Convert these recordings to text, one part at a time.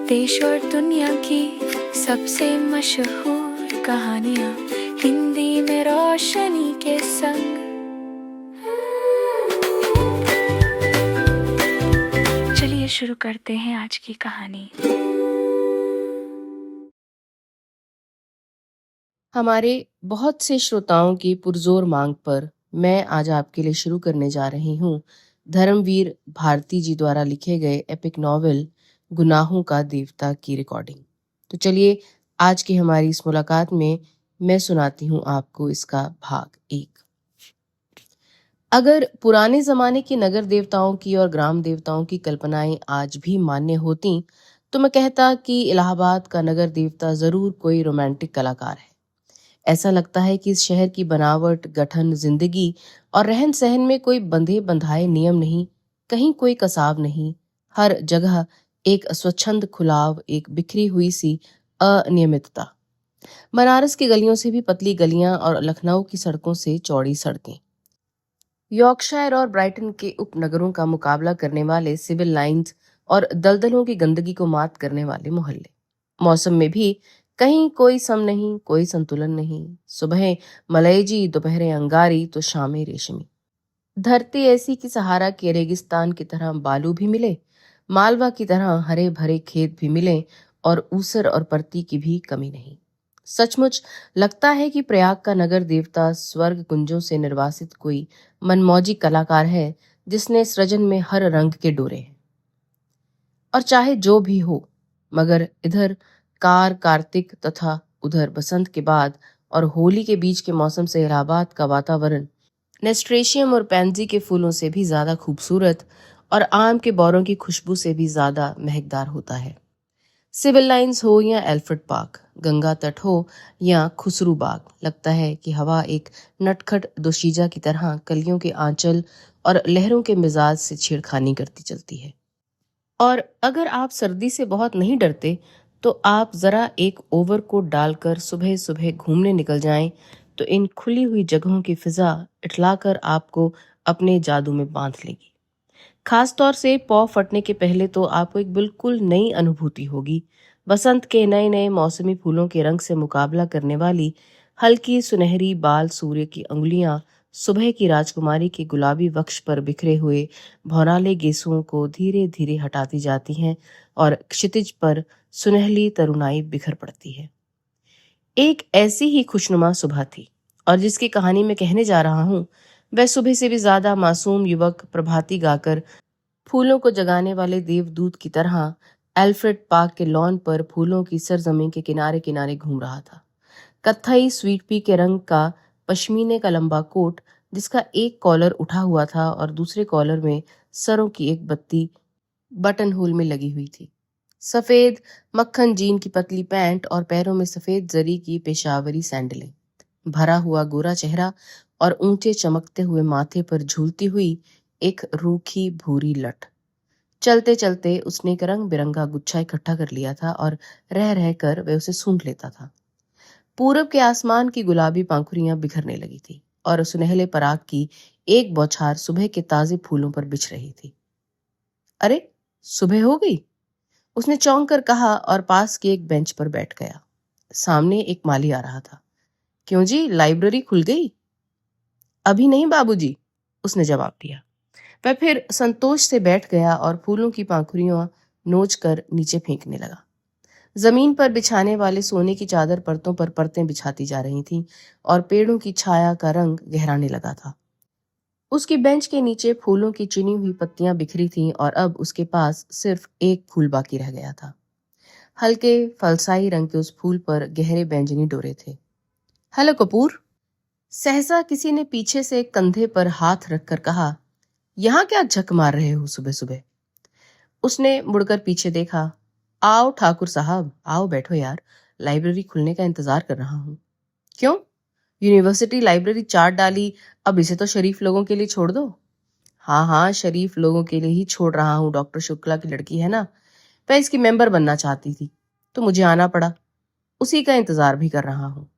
देश और दुनिया की सबसे मशहूर कहानियाँ हिंदी में रोशनी के संग। चलिए शुरू करते हैं आज की कहानी। हमारे बहुत से श्रोताओं की पुरजोर मांग पर मैं आज आपके लिए शुरू करने जा रही हूँ धर्मवीर भारती जी द्वारा लिखे गए एपिक नॉवेल गुनाहों का देवता की रिकॉर्डिंग। तो चलिए आज की हमारी इस मुलाकात में मैं सुनाती हूँ आपको इसका भाग 1। अगर पुराने जमाने के नगर देवताओं की और ग्राम देवताओं की कल्पनाएं आज भी मान्य होती तो मैं कहता कि इलाहाबाद का नगर देवता जरूर कोई रोमांटिक कलाकार है। ऐसा लगता है कि इस शहर की बनावट, गठन, जिंदगी और रहन सहन में कोई बंधे बंधाए नियम नहीं, कहीं कोई कसाव नहीं। हर जगह एक स्वच्छंद खुलाव, एक बिखरी हुई सी अनियमितता। बनारस की गलियों से भी पतली गलियां और लखनऊ की सड़कों से चौड़ी सड़कें। यॉर्कशायर और ब्राइटन के उपनगरों का मुकाबला करने वाले सिविल लाइंस और दलदलों की गंदगी को मात करने वाले मोहल्ले। मौसम में भी कहीं कोई सम नहीं, कोई संतुलन नहीं। सुबह मलयजी, दोपहरें अंगारी तो शामें रेशमी। धरती ऐसी कि सहारा के रेगिस्तान की तरह बालू भी मिले, मालवा की तरह हरे भरे खेत भी मिले और ऊसर और परती की भी कमी नहीं। सचमुच लगता है कि प्रयाग का नगर देवता स्वर्ग कुंजों से निर्वासित कोई मनमौजी कलाकार है जिसने सृजन में हर रंग के डोरे हैं। और चाहे जो भी हो, मगर इधर कार्तिक तथा उधर बसंत के बाद और होली के बीच के मौसम से इलाहाबाद का वातावरण नेस्ट्रेशियम और पैंजी के फूलों से भी ज्यादा खूबसूरत और आम के बौरों की खुशबू से भी ज्यादा महकदार होता है। सिविल लाइंस हो या एल्फ्रेड पार्क, गंगा तट हो या खुसरू बाग, लगता है कि हवा एक नटखट दोशीजा की तरह कलियों के आंचल और लहरों के मिजाज से छेड़खानी करती चलती है। और अगर आप सर्दी से बहुत नहीं डरते तो आप जरा एक ओवरकोट डालकर सुबह सुबह घूमने निकल जाएं तो इन खुली हुई जगहों की फिजा इठलाकर आपको अपने जादू में बांध लेगी। खास तौर से पौ फटने के पहले तो आपको एक बिल्कुल नई अनुभूति होगी। बसंत के नए नए मौसमी फूलों के रंग से मुकाबला करने वाली हल्की सुनहरी बाल सूर्य की अंगुलियां सुबह की राजकुमारी के गुलाबी वक्ष पर बिखरे हुए भौराले गेसुओं को धीरे धीरे हटाती जाती हैं और क्षितिज पर सुनहली तरुणाई बिखर पड़ती है। एक ऐसी ही खुशनुमा सुबह थी और जिसकी कहानी मैं कहने जा रहा हूं वह सुबह से भी ज्यादा मासूम युवक प्रभाती गाकर फूलों को जगाने वाले देवदूत की तरह एल्फ्रेड पार्क के लॉन पर फूलों की सरजमीन के किनारे किनारे घूम रहा था। कत्थई स्वीट पी के रंग का पश्मीने का लंबा कोट जिसका एक कॉलर उठा हुआ था और दूसरे कॉलर में सरों की एक बत्ती बटन होल में लगी हुई थी। सफेद मक्खन जीन की पतली पैंट और पैरों में सफेद जरी की पेशावरी सैंडलें। भरा हुआ गोरा चेहरा और ऊंचे चमकते हुए माथे पर झूलती हुई एक रूखी भूरी लट। चलते चलते उसने एक रंग बिरंगा गुच्छा इकट्ठा कर लिया था और रह रह कर वह उसे सूंघ लेता था। पूरब के आसमान की गुलाबी पंखुड़ियां बिखरने लगी थी और सुनहले पराग की एक बौछार सुबह के ताजे फूलों पर बिछ रही थी। अरे, सुबह हो गई, उसने चौंक कर कहा और पास के एक बेंच पर बैठ गया। सामने एक माली आ रहा था। क्यों जी, लाइब्रेरी खुल गई? अभी नहीं बाबूजी, उसने जवाब दिया। वह फिर संतोष से बैठ गया और फूलों की पंखुड़ियां नोच कर नीचे फेंकने लगा। जमीन पर बिछाने वाले सोने की चादर परतों पर परतें बिछाती जा रही थीं और पेड़ों की छाया का रंग गहराने लगा था। उसकी बेंच के नीचे फूलों की चुनी हुई पत्तियां बिखरी थीं और अब उसके पास सिर्फ एक फूल बाकी रह गया था। हल्के फलसाई रंग के उस फूल पर गहरे बैंगनी डोरे थे। हेलो कपूर, सहसा किसी ने पीछे से कंधे पर हाथ रखकर कहा। यहाँ क्या झक मार रहे हो सुबह सुबह? उसने मुड़कर पीछे देखा। आओ ठाकुर साहब, आओ बैठो यार, लाइब्रेरी खुलने का इंतजार कर रहा हूँ। क्यों, यूनिवर्सिटी लाइब्रेरी चार्ट डाली, अब इसे तो शरीफ लोगों के लिए छोड़ दो। हाँ हाँ, शरीफ लोगों के लिए ही छोड़ रहा हूँ। डॉक्टर शुक्ला की लड़की है ना, वह इसकी मेंबर बनना चाहती थी तो मुझे आना पड़ा, उसी का इंतजार भी कर रहा हूँ।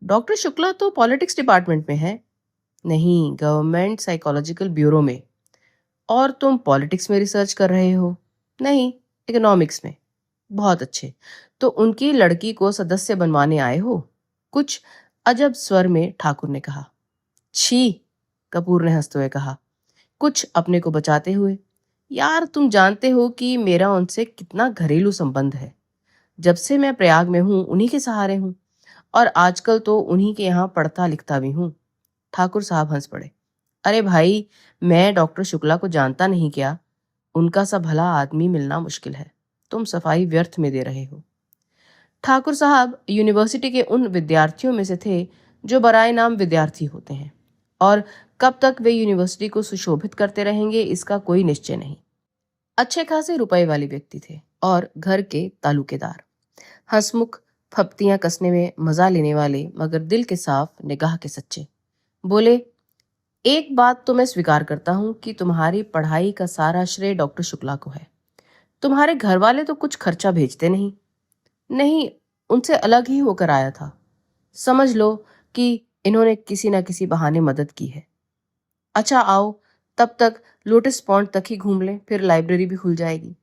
डॉक्टर शुक्ला तो पॉलिटिक्स डिपार्टमेंट में है। नहीं, गवर्नमेंट साइकोलॉजिकल ब्यूरो में। और तुम पॉलिटिक्स में रिसर्च कर रहे हो? नहीं, इकोनॉमिक्स में। बहुत अच्छे। तो उनकी लड़की को सदस्य बनवाने आए हो? कुछ अजब स्वर में ठाकुर ने कहा। छी, कपूर ने हंसते हुए कहा, कुछ अपने को बचाते हुए। यार तुम जानते हो कि मेरा उनसे कितना घरेलू संबंध है। जब से मैं प्रयाग में हूं उन्हीं के सहारे हूं, और आजकल तो उन्हीं के यहाँ पढ़ता लिखता भी हूं। ठाकुर साहब हंस पड़े। अरे भाई, मैं डॉक्टर शुक्ला को जानता नहीं क्या? उनका सा भला आदमी मिलना मुश्किल है। तुम सफाई व्यर्थ में दे रहे हो। ठाकुर साहब यूनिवर्सिटी के उन विद्यार्थियों में से थे जो बराए नाम विद्यार्थी होते हैं, और कब तक वे यूनिवर्सिटी को सुशोभित करते रहेंगे इसका कोई निश्चय नहीं। अच्छे खासे रुपए वाले व्यक्ति थे और घर के तालुकेदार, हंसमुख, फप्तियां कसने में मजा लेने वाले, मगर दिल के साफ, निगाह के सच्चे। बोले, एक बात तो मैं स्वीकार करता हूं कि तुम्हारी पढ़ाई का सारा श्रेय डॉक्टर शुक्ला को है। तुम्हारे घर वाले तो कुछ खर्चा भेजते नहीं। नहीं, उनसे अलग ही होकर आया था। समझ लो कि इन्होंने किसी न किसी बहाने मदद की है। अच्छा आओ, तब तक लोटस पॉन्ड तक ही घूम लें, फिर लाइब्रेरी भी खुल जाएगी।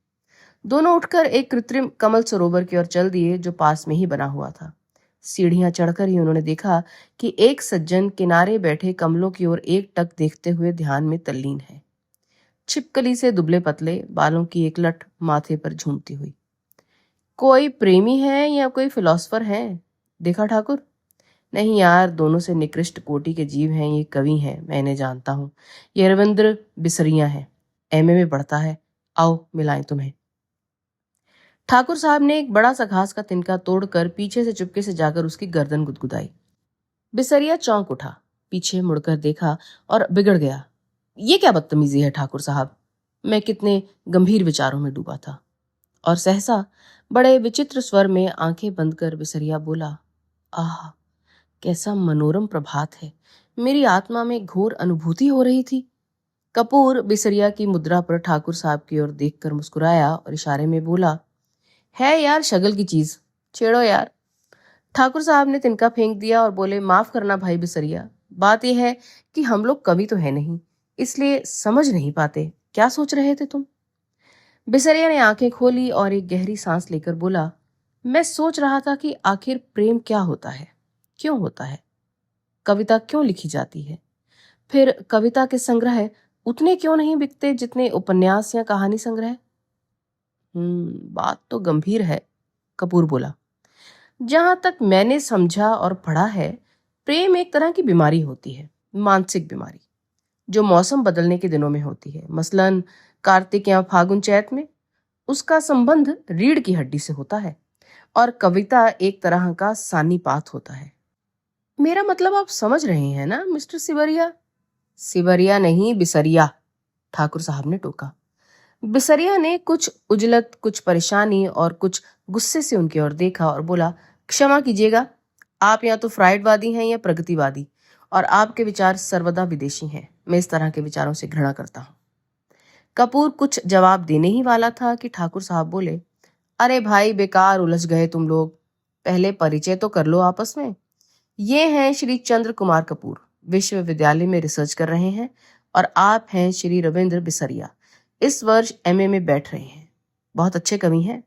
दोनों उठकर एक कृत्रिम कमल सरोवर की ओर चल दिए जो पास में ही बना हुआ था। सीढ़ियां चढ़कर ही उन्होंने देखा कि एक सज्जन किनारे बैठे कमलों की ओर एक टक देखते हुए ध्यान में तल्लीन है। छिपकली से दुबले पतले बालों की एक लठ माथे पर झूमती हुई। कोई प्रेमी है या कोई फिलोसफर है? देखा ठाकुर? नहीं यार, दोनों से निकृष्ट कोटि के जीव हैं। ये कवि हैं, मैं इन्हें जानता हूँ। ये रविंद्र बिसरिया है, एमए में पढ़ता है। आओ मिलाएं तुम्हें। ठाकुर साहब ने एक बड़ा सा घास का तिनका तोड़कर पीछे से चुपके से जाकर उसकी गर्दन गुदगुदाई। बिसरिया चौंक उठा, पीछे मुड़कर देखा और बिगड़ गया। ये क्या बदतमीजी है ठाकुर साहब? मैं कितने गंभीर विचारों में डूबा था। और सहसा बड़े विचित्र स्वर में आंखें बंद कर बिसरिया बोला, आह, कैसा मनोरम प्रभात है। मेरी आत्मा में घोर अनुभूति हो रही थी। कपूर बिसरिया की मुद्रा पर ठाकुर साहब की ओर देखकर मुस्कुराया और इशारे में बोला, है यार शगल की चीज, छेड़ो यार। ठाकुर साहब ने तिनका फेंक दिया और बोले, माफ करना भाई बिसरिया, बात यह है कि हम लोग कवि तो है नहीं, इसलिए समझ नहीं पाते। क्या सोच रहे थे तुम? बिसरिया ने आंखें खोली और एक गहरी सांस लेकर बोला, मैं सोच रहा था कि आखिर प्रेम क्या होता है, क्यों होता है, कविता क्यों लिखी जाती है, फिर कविता के संग्रह उतने क्यों नहीं बिकते जितने उपन्यास या कहानी संग्रह। बात तो गंभीर है, कपूर बोला। जहां तक मैंने समझा और पढ़ा है, प्रेम एक तरह की बीमारी होती है, मानसिक बीमारी, जो मौसम बदलने के दिनों में होती है। मसलन कार्तिक या फागुन चैत में उसका संबंध रीढ़ की हड्डी से होता है, और कविता एक तरह का सान्निपात होता है। मेरा मतलब आप समझ रहे हैं ना मिस्टर सिवरिया? सिवरिया नहीं, बिसरिया, ठाकुर साहब ने टोका। बिसरिया ने कुछ उजलत, कुछ परेशानी और कुछ गुस्से से उनकी ओर देखा और बोला, क्षमा कीजिएगा, आप या तो फ्राइडवादी हैं या प्रगतिवादी, और आपके विचार सर्वदा विदेशी हैं। मैं इस तरह के विचारों से घृणा करता हूं। कपूर कुछ जवाब देने ही वाला था कि ठाकुर साहब बोले, अरे भाई, बेकार उलझ गए तुम लोग, पहले परिचय तो कर लो आपस में। ये हैं श्री चंद्र कुमार कपूर, विश्वविद्यालय में रिसर्च कर रहे हैं, और आप हैं श्री रविंद्र बिसरिया, इस वर्ष एमए में बैठ रहे हैं। बहुत अच्छे कवि हैं।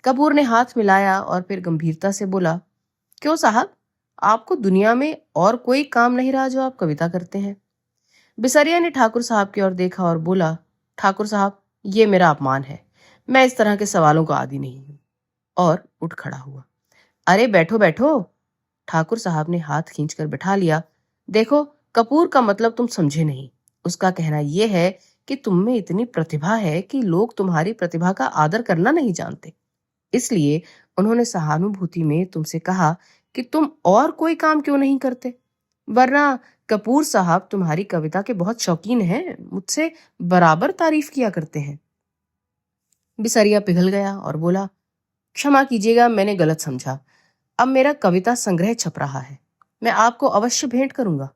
कपूर ने हाथ मिलाया और फिर गंभीरता से बोला, क्यों साहब, आपको दुनिया में और कोई काम नहीं रहा जो आप कविता करते हैं? बिसरिया ने ठाकुर साहब की ओर देखा और बोला, ठाकुर साहब, ये मेरा अपमान है, मैं इस तरह के सवालों का आदी नहीं हूं, और उठ खड़ा हुआ। अरे बैठो बैठो, ठाकुर साहब ने हाथ खींचकर बिठा लिया। देखो, कपूर का मतलब तुम समझे नहीं। उसका कहना यह है कि तुम में इतनी प्रतिभा है कि लोग तुम्हारी प्रतिभा का आदर करना नहीं जानते, इसलिए उन्होंने सहानुभूति में तुमसे कहा कि तुम और कोई काम क्यों नहीं करते, वरना कपूर साहब तुम्हारी कविता के बहुत शौकीन हैं, मुझसे बराबर तारीफ किया करते हैं। बिसरिया पिघल गया और बोला, क्षमा कीजिएगा, मैंने गलत समझा। अब मेरा कविता संग्रह छप रहा है, मैं आपको अवश्य भेंट करूंगा।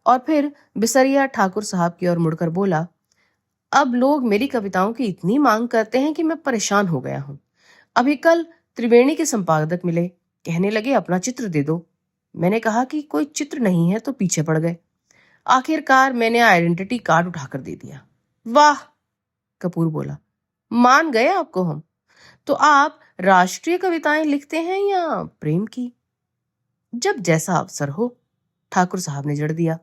और फिर बिसरिया ठाकुर साहब की ओर मुड़कर बोला, अब लोग मेरी कविताओं की इतनी मांग करते हैं कि मैं परेशान हो गया हूं। अभी कल त्रिवेणी के संपादक मिले, कहने लगे अपना चित्र दे दो। मैंने कहा कि कोई चित्र नहीं है, तो पीछे पड़ गए। आखिरकार मैंने आइडेंटिटी कार्ड उठाकर दे दिया। वाह, कपूर बोला, मान गए आपको हम। तो आप राष्ट्रीय कविताएं लिखते हैं या प्रेम की? जब जैसा अवसर हो, ठाकुर साहब ने जड़ दिया।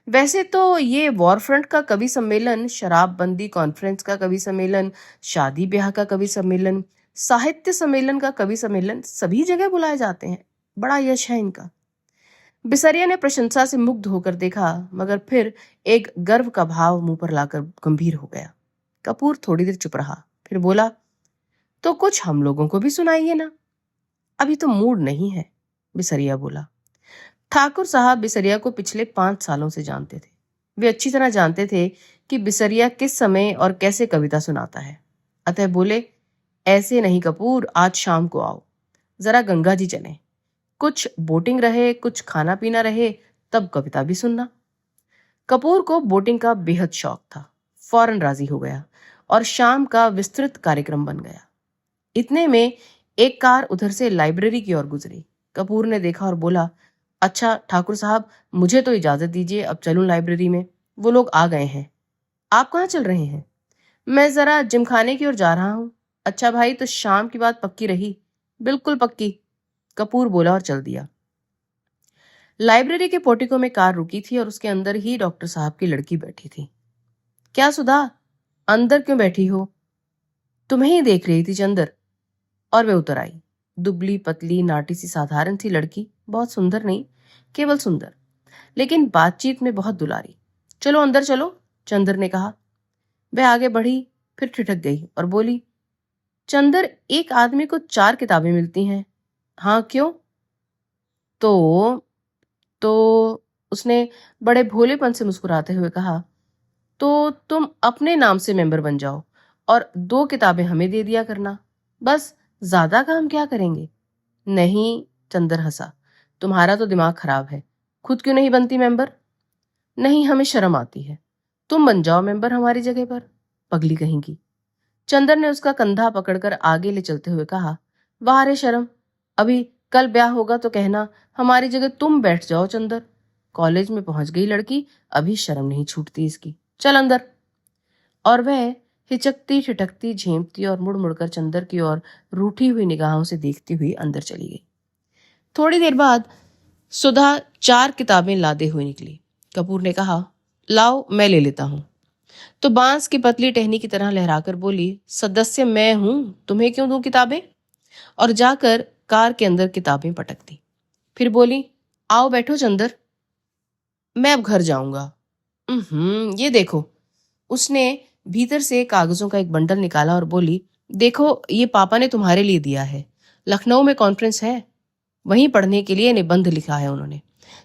वैसे तो ये वॉर फ्रंट का कवि सम्मेलन, शराबबंदी कॉन्फ्रेंस का कवि सम्मेलन, शादी ब्याह का कवि सम्मेलन, साहित्य सम्मेलन का कवि सम्मेलन सभी जगह बुलाए जाते हैं। बड़ा यश है इनका। बिसरिया ने प्रशंसा से मुग्ध होकर देखा, मगर फिर एक गर्व का भाव मुंह पर लाकर गंभीर हो गया। कपूर थोड़ी देर चुप रहा, फिर बोला, तो कुछ हम लोगों को भी सुनाइए ना। अभी तो मूड नहीं है, बिसरिया बोला। ठाकुर साहब बिसरिया को पिछले 5 सालों से जानते थे। वे अच्छी तरह जानते थे कि बिसरिया किस समय और कैसे कविता सुनाता है। अतः बोले, ऐसे नहीं कपूर, आज शाम को आओ, जरा गंगा जी चलें, कुछ बोटिंग रहे, कुछ खाना पीना रहे, तब कविता भी सुनना। कपूर को बोटिंग का बेहद शौक था। फौरन राजी हो गया और शाम का विस्तृत कार्यक्रम बन गया। इतने में एक कार उधर से लाइब्रेरी की ओर गुजरी। कपूर ने देखा और बोला, अच्छा ठाकुर साहब, मुझे तो इजाजत दीजिए, अब चलूं लाइब्रेरी में, वो लोग आ गए हैं। आप कहाँ चल रहे हैं? मैं जरा जिमखाने की ओर जा रहा हूं। अच्छा भाई, तो शाम की बात पक्की रही? बिल्कुल पक्की, कपूर बोला और चल दिया। लाइब्रेरी के पोर्टिको में कार रुकी थी और उसके अंदर ही डॉक्टर साहब की लड़की बैठी थी। क्या सुधा, अंदर क्यों बैठी हो? तुम्हें ही देख रही थी चंदर। और वे उतर आई। दुबली पतली नाटी सी साधारण सी लड़की, बहुत सुंदर नहीं, केवल सुंदर, लेकिन बातचीत में बहुत दुलारी। चलो अंदर चलो, चंदर ने कहा। वह आगे बढ़ी, फिर ठिठक गई और बोली, चंदर, एक आदमी को 4 किताबें मिलती हैं। हाँ क्यों? तो उसने बड़े भोलेपन से मुस्कुराते हुए कहा, तो तुम अपने नाम से मेंबर बन जाओ और 2 किताबें हमें दे दिया करना, बस, ज्यादा काम क्या करेंगे? नहीं, चंदर हंसा, तुम्हारा तो दिमाग खराब है, खुद क्यों नहीं बनती मेंबर? नहीं, हमें शर्म आती है, तुम बन जाओ मेंबर हमारी जगह पर, पगली कहेंगी। चंदर ने उसका कंधा पकड़कर आगे ले चलते हुए कहा, वाह रे शर्म, अभी कल ब्याह होगा तो कहना हमारी जगह तुम बैठ जाओ चंदर। कॉलेज में पहुंच गई लड़की, अभी शर्म नहीं छूटती इसकी, चल अंदर। और वह हिचकती ठिठकती झेंपती और मुड़ मुड़कर चंदर की ओर रूठी हुई निगाहों से देखती हुई अंदर चली गई। थोड़ी देर बाद सुधा 4 किताबें लादे हुए निकली। कपूर ने कहा, लाओ मैं ले लेता हूं। तो बांस की पतली टहनी की तरह लहराकर बोली, सदस्य मैं हूं, तुम्हें क्यों दूं किताबें? और जाकर कार के अंदर किताबें पटक दी। फिर बोली, आओ बैठो चंदर, मैं अब घर जाऊंगा। ये देखो। उसने भीतर से कागजों का एक बंडल निकाला और बोली, देखो ये पापा ने तुम्हारे लिए दिया है, लखनऊ में कॉन्फ्रेंस है, वहीं पढ़ने के लिए निबंध लिखा है उन्होंने।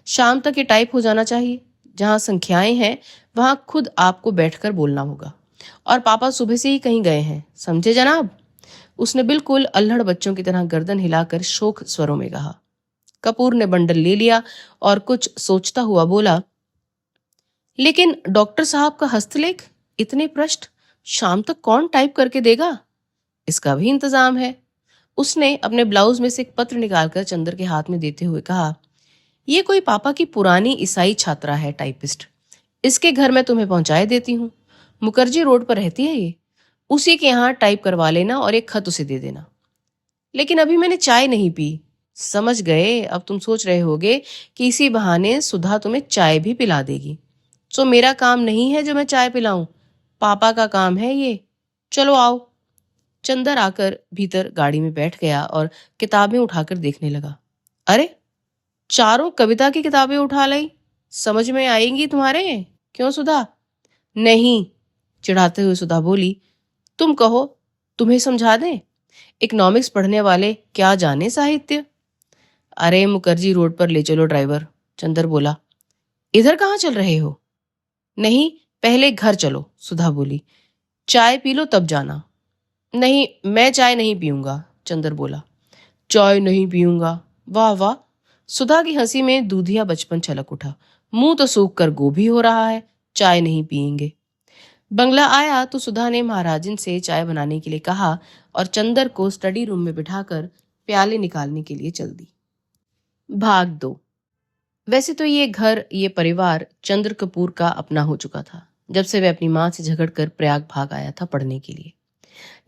शाम तक ये टाइप हो जाना चाहिए। जहां संख्याएं हैं वहां खुद आपको बैठकर बोलना होगा। और पापा सुबह से ही कहीं गए हैं, समझे जनाब? उसने बिल्कुल अल्हड़ बच्चों की तरह गर्दन हिलाकर शोक स्वरों में कहा। कपूर ने बंडल ले लिया और कुछ सोचता हुआ बोला, लेकिन डॉक्टर साहब का हस्तलेख, इतने पृष्ठ, शाम तक कौन टाइप करके देगा? इसका भी इंतजाम है। उसने अपने ब्लाउज में से एक पत्र निकालकर चंदर के हाथ में देते हुए कहा, ये कोई पापा की पुरानी ईसाई छात्रा है, टाइपिस्ट, इसके घर मैं तुम्हें पहुंचाए देती हूँ। मुखर्जी रोड पर रहती है ये, उसी के यहाँ टाइप करवा लेना और एक खत उसे दे देना। लेकिन अभी मैंने चाय नहीं पी। समझ गए, अब तुम सोच रहे होगे कि इसी बहाने सुधा तुम्हें चाय भी पिला देगी। तो मेरा काम नहीं है जो मैं चाय पिलाऊं, पापा का काम है ये। चलो आओ। चंदर आकर भीतर गाड़ी में बैठ गया और किताबें उठाकर देखने लगा। अरे, 4 कविता की किताबें उठा लाई, समझ में आएंगी तुम्हारे? क्यों सुधा? नहीं, चिढ़ाते हुए सुधा बोली, तुम कहो, तुम्हें समझा दें? इकोनॉमिक्स पढ़ने वाले क्या जाने साहित्य। अरे मुखर्जी रोड पर ले चलो ड्राइवर, चंदर बोला। इधर कहाँ चल रहे हो? नहीं, पहले घर चलो, सुधा बोली, चाय पी लो तब जाना। नहीं, मैं चाय नहीं पीऊंगा, चंदर बोला। चाय नहीं पीऊंगा? वाह वाह। सुधा की हंसी में दूधिया बचपन छलक उठा। मुंह तो सूख कर गोभी हो रहा है, चाय नहीं पियेंगे। बंगला आया तो सुधा ने महाराजिन से चाय बनाने के लिए कहा और चंदर को स्टडी रूम में बिठाकर प्याले निकालने के लिए चल दी। भाग 2। वैसे तो ये घर, ये परिवार चंद्र कपूर का अपना हो चुका था जब से वह अपनी माँ से झगड़कर प्रयाग भाग आया था पढ़ने के लिए।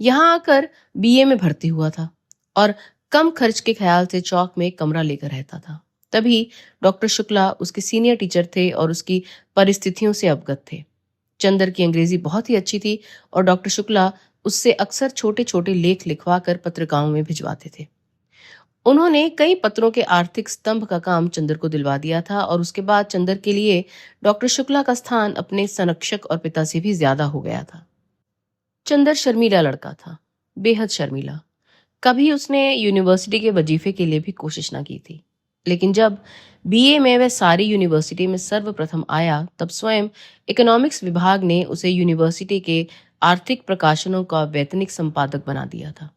यहाँ आकर बीए में भर्ती हुआ था और कम खर्च के ख्याल से चौक में एक कमरा लेकर रहता था। तभी डॉक्टर शुक्ला उसके सीनियर टीचर थे और उसकी परिस्थितियों से अवगत थे। चंदर की अंग्रेजी बहुत ही अच्छी थी और डॉक्टर शुक्ला उससे अक्सर छोटे छोटे लेख लिखवा कर पत्रिकाओं में भिजवाते थे। उन्होंने कई पत्रों के आर्थिक स्तंभ का काम चंदर को दिलवा दिया था और उसके बाद चंदर के लिए डॉक्टर शुक्ला का स्थान अपने संरक्षक और पिता से भी ज्यादा हो गया था। चंदर शर्मीला लड़का था, बेहद शर्मीला। कभी उसने यूनिवर्सिटी के वजीफे के लिए भी कोशिश ना की थी। लेकिन जब बीए में वह सारी यूनिवर्सिटी में सर्वप्रथम आया, तब स्वयं इकोनॉमिक्स विभाग ने उसे यूनिवर्सिटी के आर्थिक प्रकाशनों का वैतनिक संपादक बना दिया था।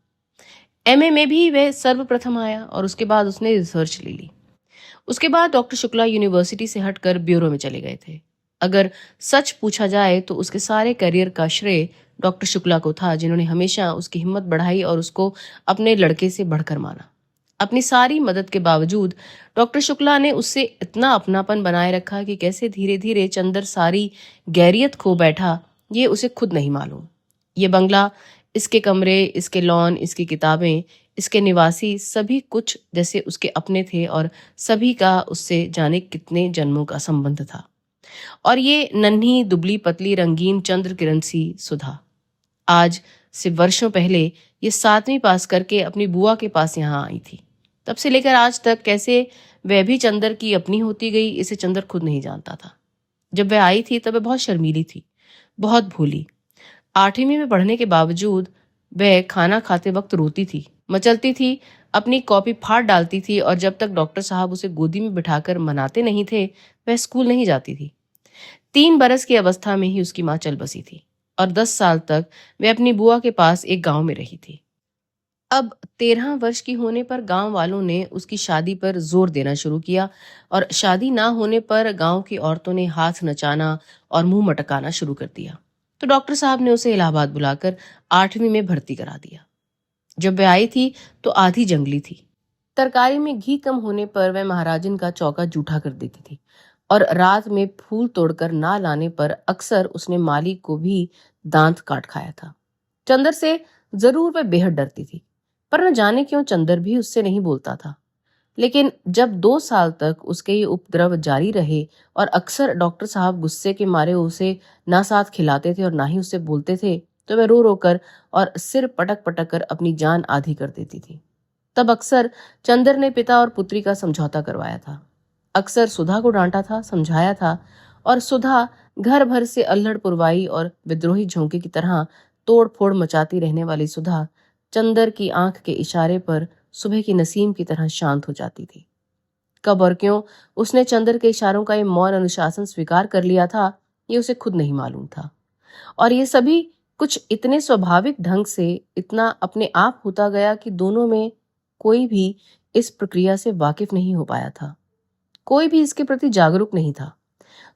एमए में भी वह सर्वप्रथम आया और उसके बाद उसने रिसर्च ले ली। उसके बाद डॉक्टर शुक्ला यूनिवर्सिटी से हटकर ब्यूरो में चले गए थे। अगर सच पूछा जाए तो उसके सारे करियर का श्रेय डॉक्टर शुक्ला को था, जिन्होंने हमेशा उसकी हिम्मत बढ़ाई और उसको अपने लड़के से बढ़कर माना। अपनी सारी मदद के बावजूद डॉक्टर शुक्ला ने उससे इतना अपनापन बनाए रखा कि कैसे धीरे धीरे चंदर सारी गैरियत खो बैठा, ये उसे खुद नहीं मालूम। ये बंगला, इसके कमरे, इसके लॉन, इसकी किताबें, इसके निवासी सभी कुछ जैसे उसके अपने थे और सभी का उससे जाने कितने जन्मों का संबंध था। और ये नन्ही दुबली पतली रंगीन चंद्र किरण सी सुधा आज से वर्षों पहले ये 7वीं पास करके अपनी बुआ के पास यहाँ आई थी। तब से लेकर आज तक कैसे वह भी चंदर की अपनी होती गई, इसे चंदर खुद नहीं जानता था। जब वह आई थी तब वह बहुत शर्मीली थी, बहुत भोली। 8वीं में पढ़ने के बावजूद वह खाना खाते वक्त रोती थी, मचलती थी, अपनी कॉपी फाड़ डालती थी और जब तक डॉक्टर साहब उसे गोदी में बिठाकर मनाते नहीं थे, वह स्कूल नहीं जाती थी। 3 बरस की अवस्था में ही उसकी माँ चल बसी थी और 10 साल तक वह अपनी बुआ के पास एक गांव में रही थी। अब 13 वर्ष की होने पर गांव वालों ने उसकी शादी पर जोर देना शुरू किया और शादी ना होने पर गांव की औरतों ने हाथ नचाना और मुंह मटकाना शुरू कर दिया। तो डॉक्टर साहब ने उसे इलाहाबाद बुलाकर 8वीं में भर्ती करा दिया। जब वह आई थी तो आधी जंगली थी। तरकारी में घी कम होने पर वह महाराजन का चौका जूठा कर देती थी और रात में फूल तोड़कर ना लाने पर अक्सर उसने माली को भी दांत काट खाया था। चंदर से जरूर वह बेहद डरती थी, पर न जाने क्यों चंदर भी उससे नहीं बोलता था। लेकिन जब 2 साल तक उसके ये उपद्रव जारी रहे और अक्सर डॉक्टर साहब गुस्से के मारे उसे ना साथ खिलाते थे और ना ही उससे बोलते थे, तो वह रो रो कर और सिर पटक पटक कर अपनी जान आधी कर देती थी। तब अक्सर चंदर ने पिता और पुत्री का समझौता करवाया था। अक्सर सुधा को डांटा था, समझाया था और सुधा घर भर से अल्हड़ पुरवाई और विद्रोही झोंके की तरह तोड़ फोड़ मचाती रहने वाली सुधा चंदर की आंख के इशारे पर सुबह की नसीम की तरह शांत हो जाती थी। कब और क्यों उसने चंदर के इशारों का ये मौन अनुशासन स्वीकार कर लिया था, ये उसे खुद नहीं मालूम था। और ये सभी कुछ इतने स्वाभाविक ढंग से इतना अपने आप होता गया कि दोनों में कोई भी इस प्रक्रिया से वाकिफ नहीं हो पाया था। कोई भी इसके प्रति जागरूक नहीं था।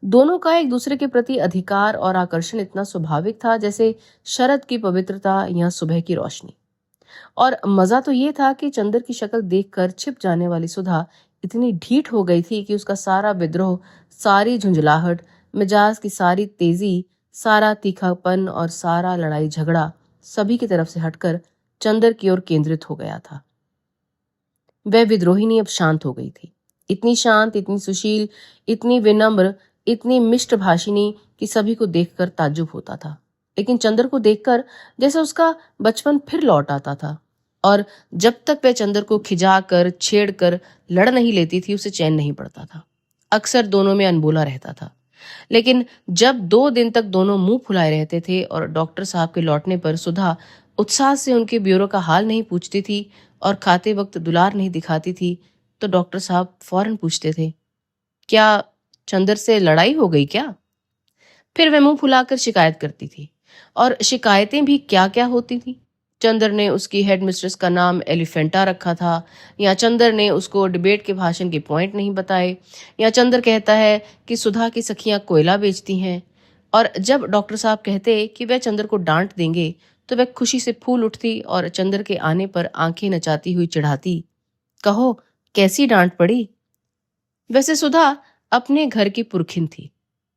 दोनों का एक दूसरे के प्रति अधिकार और आकर्षण इतना स्वाभाविक था जैसे शरद की पवित्रता या सुबह की रोशनी। और मजा तो ये था कि चंदर की शक्ल देखकर छिप जाने वाली सुधा इतनी ढीठ हो गई थी कि उसका सारा विद्रोह, सारी झुंझलाहट, मिजाज की सारी तेजी, सारा तीखापन और सारा लड़ाई झगड़ा सभी की तरफ से हटकर चंदर की ओर केंद्रित हो गया था। वह विद्रोहिनी अब शांत हो गई थी, इतनी शांत, इतनी सुशील, इतनी विनम्र, इतनी मिष्ट भाषिनी कि सभी को देखकर ताज्जुब होता था। लेकिन चंदर को देखकर जैसे उसका बचपन फिर लौट आता था और जब तक वह चंदर को खिजाकर, छेड़कर लड़ नहीं लेती थी, उसे चैन नहीं पड़ता था। अक्सर दोनों में अनबोला रहता था। लेकिन जब 2 दिन तक दोनों मुंह फुलाए रहते थे और डॉक्टर साहब के लौटने पर सुधा उत्साह से उनके ब्यूरो का हाल नहीं पूछती थी और खाते वक्त दुलार नहीं दिखाती थी, तो डॉक्टर साहब फौरन पूछते थे, क्या चंदर से लड़ाई हो गई क्या? फिर वह मुंह फुलाकर शिकायत करती थी। और शिकायतें भी क्या क्या होती थी। चंदर ने उसकी हेड मिस्ट्रेस का नाम एलिफेंटा रखा था, या चंदर ने उसको डिबेट के भाषण के पॉइंट नहीं बताए, या चंदर कहता है कि सुधा की सखियां कोयला बेचती हैं। और जब डॉक्टर साहब कहते कि वह चंदर को डांट देंगे तो वह खुशी से फूल उठती और चंदर के आने पर आंखें नचाती हुई चिढ़ाती, कहो कैसी डांट पड़ी। वैसे सुधा अपने घर की पुरखिन थी।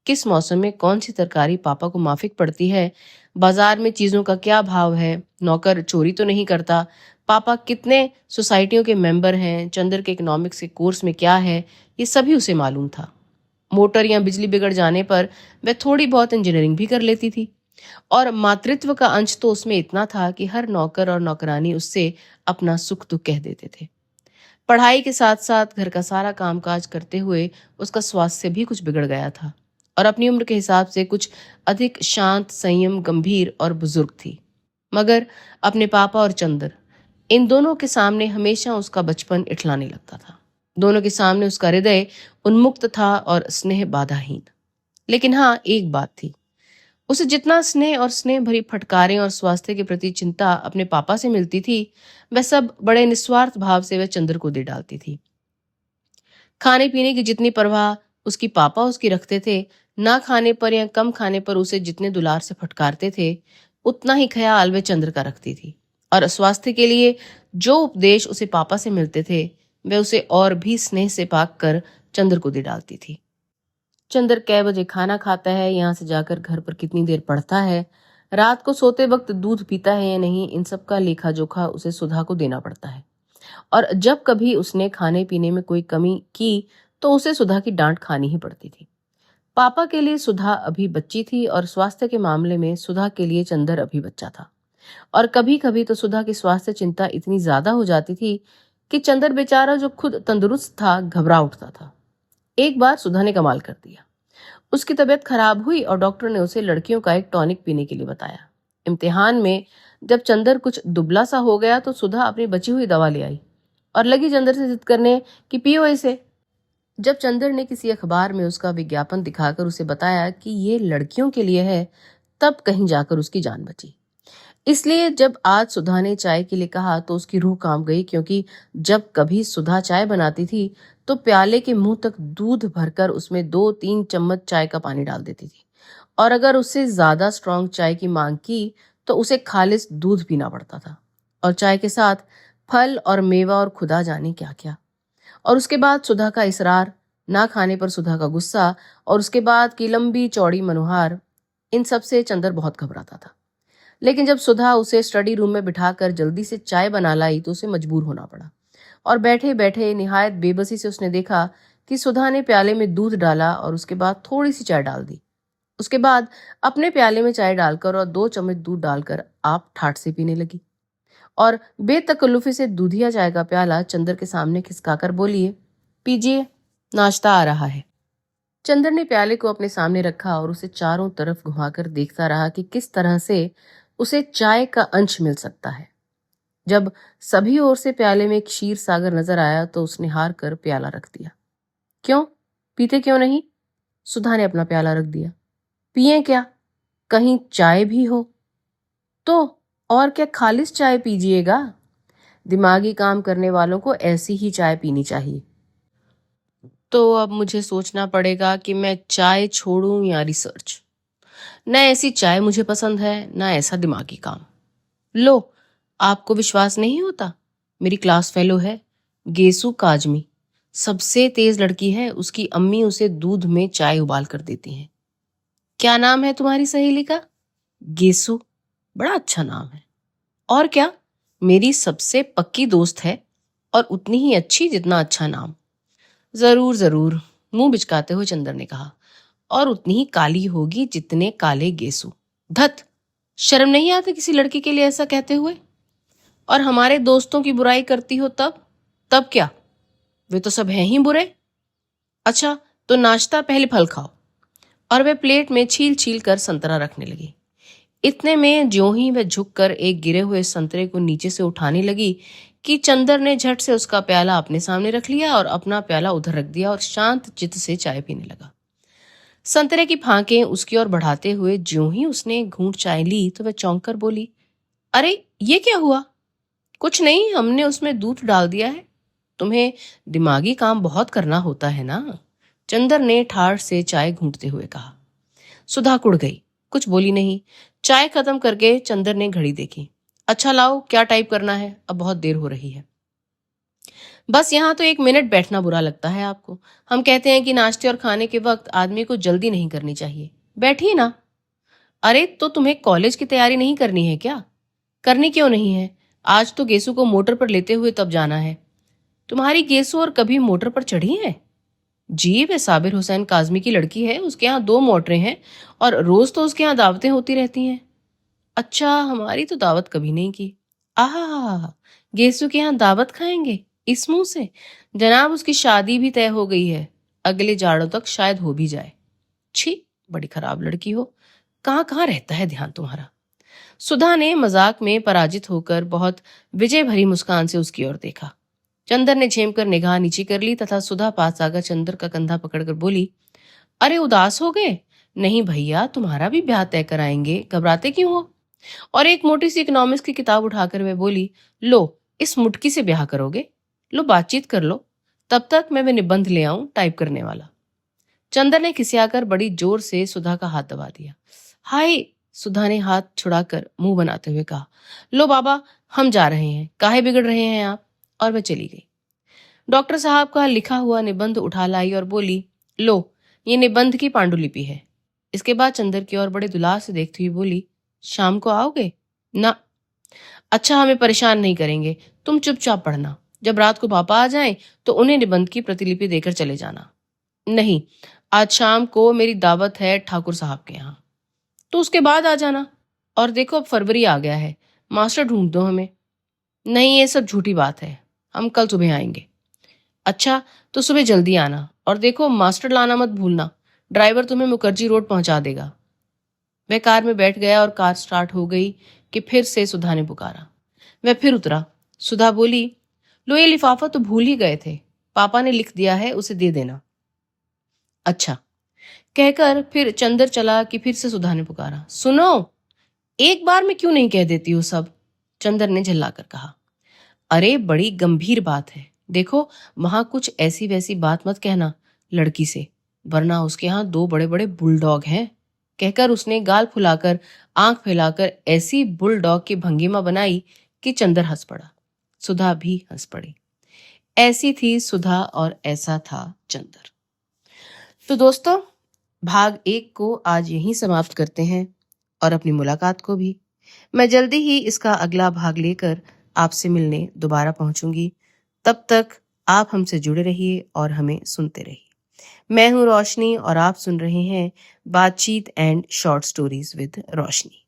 किस मौसम में कौन सी तरकारी पापा को माफिक पड़ती है, बाजार में चीजों का क्या भाव है, नौकर चोरी तो नहीं करता, पापा कितने सोसाइटियों के मेंबर हैं, चंदर के इकोनॉमिक्स के कोर्स में क्या है, ये सभी उसे मालूम था। मोटर या बिजली बिगड़ जाने पर वह थोड़ी बहुत इंजीनियरिंग भी कर लेती थी। और मातृत्व का अंश तो उसमें इतना था कि हर नौकर और नौकरानी उससे अपना सुख दुख कह देते थे। पढ़ाई के साथ साथ घर का सारा कामकाज करते हुए उसका स्वास्थ्य भी कुछ बिगड़ गया था और अपनी उम्र के हिसाब से कुछ अधिक शांत, संयम, गंभीर और बुजुर्ग थी। मगर अपने पापा और चंदर, इन दोनों के सामने हमेशा उसका बचपन इठलाने लगता था। दोनों के सामने उसका हृदय उन्मुक्त था और स्नेह बाधाहीन। लेकिन हाँ, एक बात थी, उसे जितना स्नेह और स्नेह भरी फटकारें और स्वास्थ्य के प्रति चिंता अपने पापा से मिलती थी, वह सब बड़े निस्वार्थ भाव से वह चंद्र को दे डालती थी। खाने पीने की जितनी परवाह उसकी पापा उसकी रखते थे, ना खाने पर या कम खाने पर उसे जितने दुलार से फटकारते थे, उतना ही ख्याल वह चंद्र का रखती थी। और स्वास्थ्य के लिए जो उपदेश उसे पापा से मिलते थे, वह उसे और भी स्नेह से पाक कर चंद्र को दे डालती थी। चंदर कै बजे खाना खाता है, यहाँ से जाकर घर पर कितनी देर पढ़ता है, रात को सोते वक्त दूध पीता है या नहीं, इन सब का लेखा जोखा उसे सुधा को देना पड़ता है। और जब कभी उसने खाने पीने में कोई कमी की तो उसे सुधा की डांट खानी ही पड़ती थी। पापा के लिए सुधा अभी बच्ची थी और स्वास्थ्य के मामले में सुधा के लिए चंदर अभी बच्चा था। और कभी कभी तो सुधा की स्वास्थ्य चिंता इतनी ज्यादा हो जाती थी कि चंदर बेचारा जो खुद तंदुरुस्त था, घबरा उठता था। एक बार सुधा ने कमाल कर दिया। उसकी तबीयत खराब हुई और डॉक्टर ने उसे लड़कियों का एक टॉनिक पीने के लिए बताया। इम्तिहान में जब चंदर कुछ दुबला सा हो गया तो सुधा अपनी बची हुई दवा ले आई और लगी चंदर से जिद करने कि पियो इसे। जब चंदर ने किसी अखबार में उसका विज्ञापन दिखाकर उसे बताया कि ये लड़कियों के लिए है, तब कहीं जाकर उसकी जान बची। इसलिए जब आज सुधा ने चाय के लिए कहा तो उसकी रूह कांप गई, क्योंकि जब कभी सुधा चाय बनाती थी तो प्याले के मुंह तक दूध भरकर उसमें 2-3 चम्मच चाय का पानी डाल देती थी। और अगर उससे ज्यादा स्ट्रांग चाय की मांग की तो उसे खालिस दूध पीना पड़ता था, और चाय के साथ फल और मेवा और खुदा जाने क्या क्या। और उसके बाद सुधा का इसरार, ना खाने पर सुधा का गुस्सा, और उसके बाद की लंबी चौड़ी मनोहार, इन सब से चंदर बहुत घबराता था। लेकिन जब सुधा उसे स्टडी रूम में बिठाकर जल्दी से चाय बना लाई तो उसे मजबूर होना पड़ा। और बैठे बैठे निहायत बेबसी से उसने देखा कि सुधा ने प्याले में दूध डाला और उसके बाद थोड़ी सी चाय डाल दी। उसके बाद अपने प्याले में चाय डालकर और 2 चम्मच दूध डालकर आप ठाट से पीने लगी और बेतकल्लुफी से दूधिया चाय का प्याला चंदर के सामने खिसकाकर बोली, पीजिए, नाश्ता आ रहा है। चंदर ने प्याले को अपने सामने रखा और उसे चारों तरफ घुमाकर देखता रहा कि किस तरह से उसे चाय का अंश मिल सकता है। जब सभी ओर से प्याले में एक क्षीर सागर नजर आया तो उसने हार कर प्याला रख दिया। क्यों, पीते क्यों नहीं? सुधा ने अपना प्याला रख दिया। पिए क्या, कहीं चाय भी हो तो? और क्या, खालिस चाय पीजिएगा। दिमागी काम करने वालों को ऐसी ही चाय पीनी चाहिए। तो अब मुझे सोचना पड़ेगा कि मैं चाय छोड़ूं या रिसर्च। न ऐसी चाय मुझे पसंद है, न ऐसा दिमागी काम। लो, आपको विश्वास नहीं होता? मेरी क्लास फेलो है, गेसु काजमी, सबसे तेज लड़की है। उसकी अम्मी उसे दूध में चाय उबाल कर देती हैं। क्या नाम है तुम्हारी सहेली का? गेसु, बड़ा अच्छा नाम है। और क्या, मेरी सबसे पक्की दोस्त है और उतनी ही अच्छी जितना अच्छा नाम। जरूर जरूर, मुंह बिचकाते हुए चंदर ने कहा, और उतनी ही काली होगी जितने काले गेसु। धत, शर्म नहीं आती किसी लड़की के लिए ऐसा कहते हुए? और हमारे दोस्तों की बुराई करती हो तब? तब क्या, वे तो सब हैं ही बुरे। अच्छा, तो नाश्ता पहले फल खाओ। और वह प्लेट में छील छील कर संतरा रखने लगी। इतने में ज्यों ही वह झुककर एक गिरे हुए संतरे को नीचे से उठाने लगी कि चंदर ने झट से उसका प्याला अपने सामने रख लिया और अपना प्याला उधर रख दिया और शांत चित्त से चाय पीने लगा। संतरे की फांकें उसकी ओर बढ़ाते हुए ज्यों ही उसने घूंट चाय ली तो वह चौंक कर बोली, अरे ये क्या हुआ? कुछ नहीं, हमने उसमें दूध डाल दिया है। तुम्हें दिमागी काम बहुत करना होता है ना? चंदर ने ठाड़ से चाय घूंटते हुए कहा। सुधा कुड़ गई, कुछ बोली नहीं। चाय खत्म करके चंदर ने घड़ी देखी। अच्छा लाओ, क्या टाइप करना है, अब बहुत देर हो रही है। बस यहाँ तो 1 मिनट बैठना बुरा लगता है आपको। हम कहते हैं कि नाश्ते और खाने के वक्त आदमी को जल्दी नहीं करनी चाहिए। बैठिए ना। अरे तो तुम्हें कॉलेज की तैयारी नहीं करनी है क्या? करनी क्यों नहीं है? आज तो गेसु को मोटर पर लेते हुए तब जाना है। तुम्हारी गेसु और कभी मोटर पर चढ़ी है? जी, वे साबिर हुसैन काजमी की लड़की है, उसके यहाँ 2 मोटरें हैं और रोज तो उसके यहाँ दावतें होती रहती हैं। अच्छा, हमारी तो दावत कभी नहीं की। आहा, गेसु के यहाँ दावत खाएंगे इस मुंह से? जनाब, उसकी शादी भी तय हो गई है, अगले जाड़ों तक शायद हो भी जाए। छी, बड़ी खराब लड़की हो, कहाँ कहाँ रहता है ध्यान तुम्हारा। सुधा ने मजाक में पराजित होकर बहुत विजय भरी मुस्कान से उसकी ओर देखा। चंदर ने झेम कर निगाह नीची कर ली तथा सुधा पास आकर चंदर का कंधा पकड़कर बोली, अरे उदास हो गए? नहीं भैया, तुम्हारा भी ब्याह तय कराएंगे, घबराते क्यों हो? और एक मोटी सी इकोनॉमिक्स की किताब उठाकर वह बोली, लो इस मुटकी से ब्याह करोगे? लो बातचीत कर लो, तब तक मैं निबंध ले आऊं टाइप करने वाला। चंदर ने खिसियाकर बड़ी जोर से सुधा का हाथ दबा दिया। हाय, सुधा ने हाथ छुड़ाकर मुंह बनाते हुए कहा, लो बाबा, हम जा रहे हैं, काहे बिगड़ रहे हैं आप? और वह चली गई। डॉक्टर साहब का लिखा हुआ निबंध उठा लाई और बोली, लो ये निबंध की पांडुलिपि है। इसके बाद चंदर की ओर बड़े दुलार से देखती हुई बोली, शाम को आओगे? ना। अच्छा, हमें परेशान नहीं करेंगे, तुम चुपचाप पढ़ना, जब रात को पापा आ जाएं तो उन्हें निबंध की प्रतिलिपि देकर चले जाना। नहीं, आज शाम को मेरी दावत है ठाकुर साहब के यहाँ, तो उसके बाद आ जाना। और देखो, अब फरवरी आ गया है, मास्टर ढूंढ दो हमें। नहीं, ये सब झूठी बात है, हम कल सुबह आएंगे। अच्छा, तो सुबह जल्दी आना, और देखो मास्टर लाना मत भूलना, ड्राइवर तुम्हें मुखर्जी रोड पहुंचा देगा। वह कार में बैठ गया और कार स्टार्ट हो गई कि फिर से सुधा ने पुकारा। वह फिर उतरा। सुधा बोली, लो ये लिफाफा तो भूल ही गए थे, पापा ने लिख दिया है, उसे दे देना। अच्छा, कहकर फिर चंदर चला कि फिर से सुधा ने पुकारा, सुनो, एक बार में क्यों नहीं कह देती हो सब? चंदर ने झल्लाकर कहा, अरे बड़ी गंभीर बात है, देखो वहां कुछ ऐसी वैसी बात मत कहना लड़की से, वरना उसके यहाँ 2 बड़े बड़े बुलडॉग हैं। कहकर उसने गाल फुलाकर आंख फैलाकर ऐसी बुलडॉग की भंगिमा बनाई कि चंदर हंस पड़ा। सुधा भी हंस पड़ी। ऐसी थी सुधा और ऐसा था चंदर। तो दोस्तों, भाग 1 को आज यहीं समाप्त करते हैं और अपनी मुलाकात को भी। मैं जल्दी ही इसका अगला भाग लेकर आपसे मिलने दोबारा पहुंचूंगी। तब तक आप हमसे जुड़े रहिए और हमें सुनते रहिए। मैं हूं रोशनी और आप सुन रहे हैं बातचीत and short stories with Roshni.